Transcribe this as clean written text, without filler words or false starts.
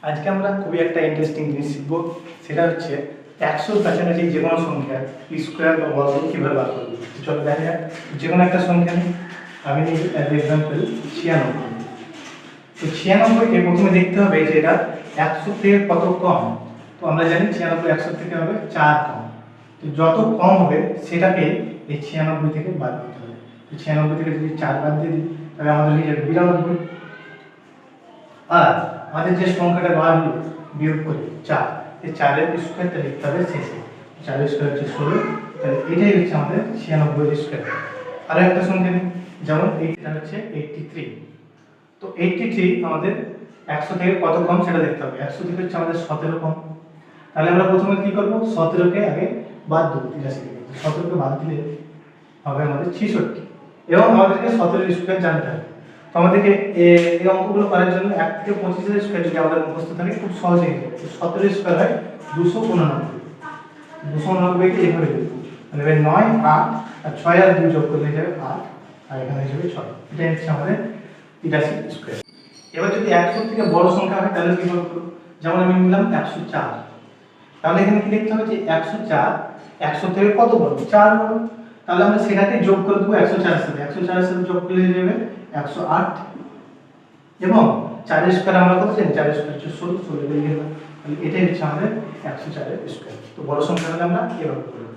আজকে আমরা খুবই একটা ইন্টারেস্টিং জিনিস শিখবো, সেটা হচ্ছে 100-র কাছাকাছি যে কোনো সংখ্যা স্কোয়ার বা বর্গ কীভাবে বার করবো। চলো দেখা যাক, যে কোনো একটা সংখ্যা নিই। আমি নিই অ্যাজ এক্সাম্পল 96। তো 96কে প্রথমে দেখতে হবে যে এটা 100 থেকে কত কম। তো আমরা জানি 96 100 থেকে হবে 4 কম। তো যত কম হবে সেটাকে এই 96 থেকে বাদ দিতে হবে। তো 96 থেকে যদি 4 বাদ দিয়ে দিই তাহলে আমাদের হয়ে যাবে 92। আর আমাদের যে সংখ্যাটা বার হলো বিয়োগ করে 4, এই 4-এর স্কোয়ারটা লিখতে হবে শেষে। 4 স্কোয়ার হচ্ছে 16, তাহলে এটাই হচ্ছে আমাদের 96 স্কোয়ার। আরও একটা সংখ্যা নিই, যেমন এইটা হচ্ছে 83। তো 83 আমাদের 100 থেকে কত কম সেটা দেখতে হবে। 100 থেকে হচ্ছে আমাদের 17 কম। তাহলে আমরা প্রথমে কি করব, 17কে আগে বাদ দেবো 83 থেকে। 17কে বাদ দিলে হবে আমাদের 66, এবং আমাদেরকে 17 স্কোয়ার জানতে হবে। তো আমাদেরকে এই অঙ্কগুলো করার জন্য 1 থেকে 25 স্কোয়ার যদি আমাদের মুখস্থ থাকে খুব সহজে হয়ে যাবে। 17 স্কোয়ার হয় 289। 289কে এইভাবে লিখবো, মানে 9, 8 আর 6 আর 2 যোগ করলে যাবে 8, আর এখানে হিসেবে 6। এটা হচ্ছে আমাদের 83 স্কোয়ার। এবার যদি 100 থেকে বড় সংখ্যা হয় তাহলে কি করব, যেমন আমি নিলাম 104। তাহলে এখানে কি লিখতে হবে যে 104 100 থেকে কত বড়, 4 বড়। তাহলে আমরা সেটাকে যোগ করে দেবো 104 এর সাথে। 104 এর সাথে যোগ করলে হয়ে যাবে 108, এবং 4 স্কয়ার আমরা কত জানি, 4 স্কয়ার হচ্ছে 16 লিখে দিলাম। তাহলে এটাই হচ্ছে আমাদের 104 এর স্কয়ার। তো বড় সংখ্যা হলে আমরা এভাবে করব।